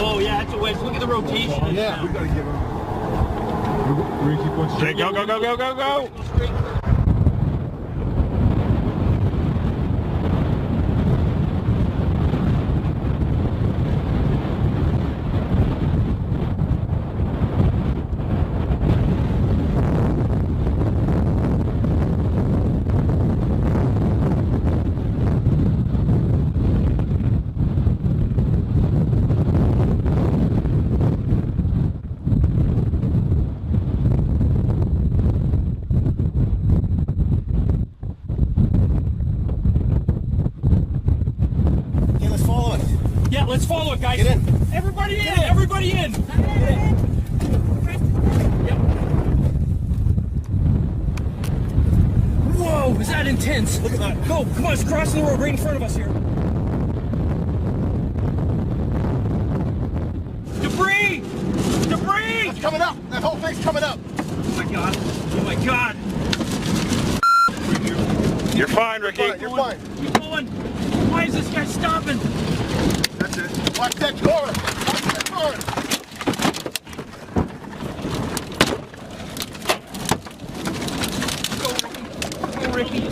Oh, yeah, that's a wedge. Look at the rotation. Yeah, we got to give him. We're going to keep going straight. Go, go, go, go, go, go. Go straight. Yeah, let's follow it, guys. Get in. Everybody in! Everybody in! Yep. Whoa, is that intense? Look at that. Go, come on, it's crossing the road right in front of us here. Debris! Debris! It's coming up. That whole thing's coming up. Oh my god. Oh my god. You're fine, Ricky. You're fine. Keep going. Why is this guy stopping? That's it. Watch that car. Watch that car. Go, Ricky.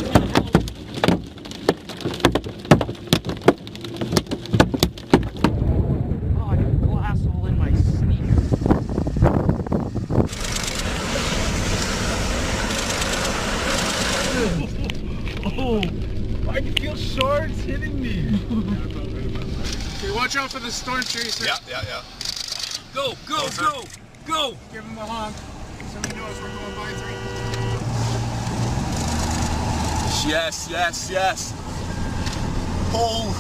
Oh, I got glass all in my sneaker. Oh, I can feel shards hitting me. Okay, watch out for the storm chaser. Yeah. Go, go, Closer. go, go. Give him a honk. Somebody knows we're going by 3. Yes, yes, yes. Oh.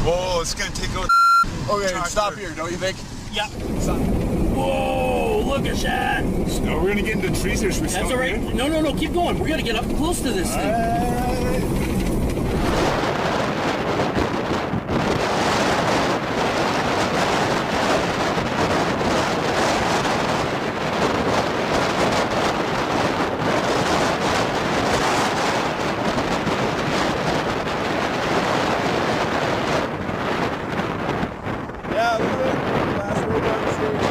Whoa, it's gonna take out. Okay, Tractor. stop here, don't you think? Yep. Stop. Whoa, look at that. No, we're gonna get into the trees here. Should we That's all right. No, keep going. We're gonna get up close to this thing. Yeah, look at that. Last road down the stairs.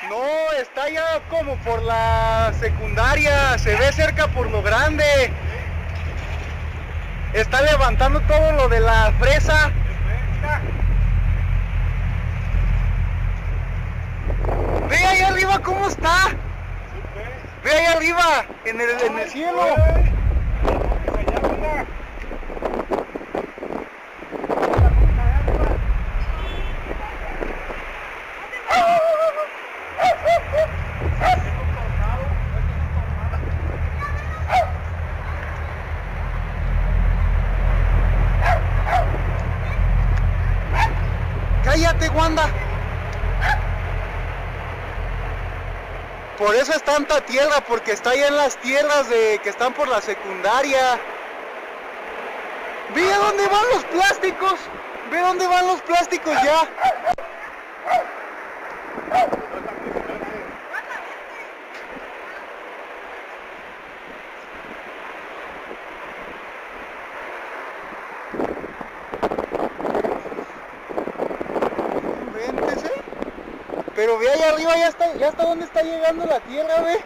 No, está ya como por la secundaria, se ve cerca por lo grande. Está levantando todo lo de la fresa. Ve ahí arriba cómo está. Ve ahí arriba, en el cielo. Cállate, Wanda. Por eso es tanta tierra, porque está allá en las tierras que están por la secundaria. Ve a dónde van los plásticos. Ve dónde van los plásticos ya. Véntese. Pero ve allá arriba, ya está donde está llegando la tierra, ve.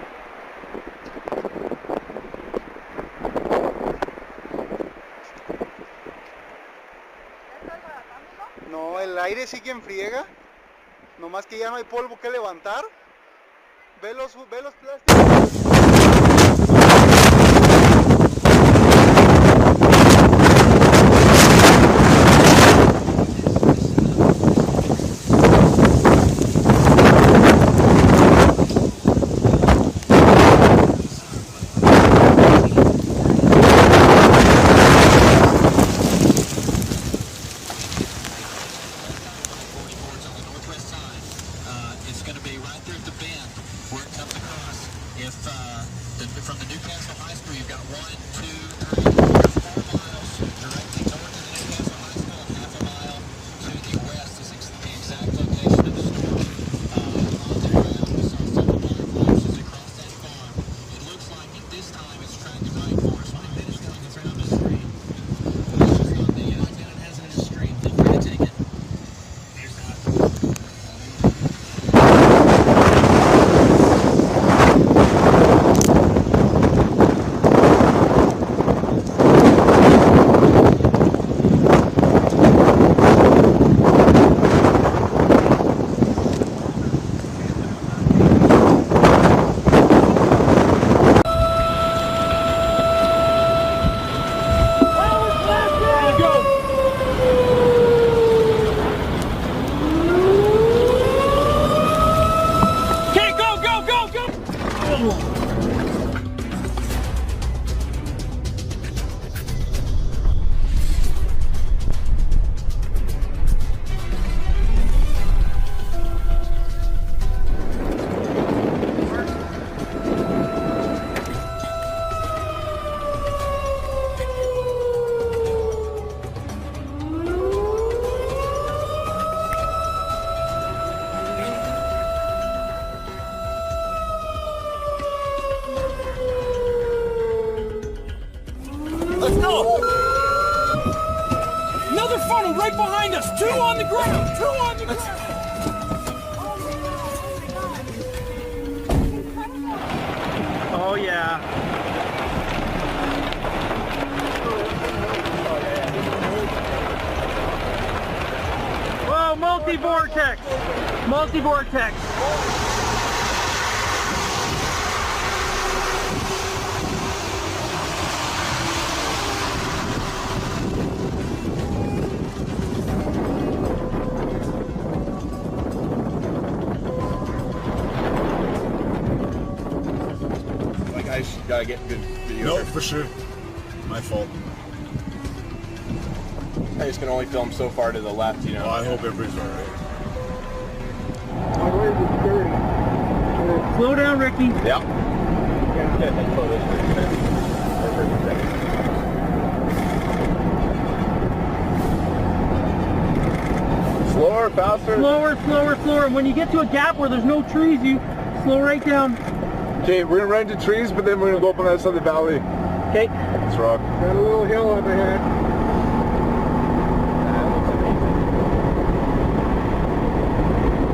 No, el aire sigue en friega. Nomás que ya no hay polvo que levantar. Ve los plásticos. It's going to be right there at the bend where it comes across. If from the Newcastle High School, you've got 1, 2, 3, 4 miles directly north of the Newcastle High School, and half a mile to the west is the exact location of the storm. On the ground, Let's go! Another funnel right behind us! 2 on the ground! 2 on the ground! Oh yeah. Whoa, multi-vortex! Multi-vortex! I gotta get good video. No, for sure. My fault. I just can only film so far to the left, you know. Oh, I hope everybody's alright. Slow down, Ricky. Yep. Slower, faster. Slower, slower, slower. And when you get to a gap where there's no trees, you slow right down. Okay, we're gonna run into trees, but then we're gonna go up on that side of the valley. Okay. Let's rock. Got a little hill up ahead.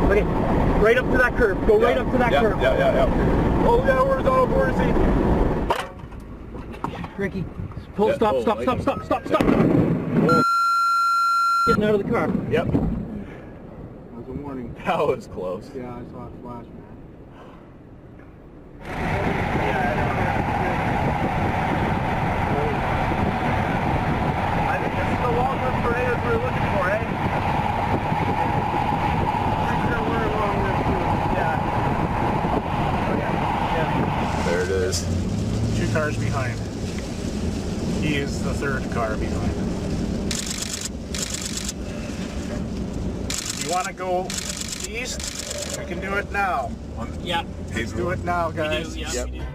Okay. Right up to that curve. Go right up to that curve. Yeah. Oh yeah, horizontal vortex. Ricky, pull, stop. Getting out of the car. Yep. That was a warning. That was close. Yeah, I saw it flash, man. I think this is the long-term tornadoes we were looking for, eh? Pretty sure we're along this too. Yeah. There it is. 2 cars behind. He is the 3rd car behind. You want to go east? We can do it now. Yeah. Let's do it now, guys. We do, yeah, we do.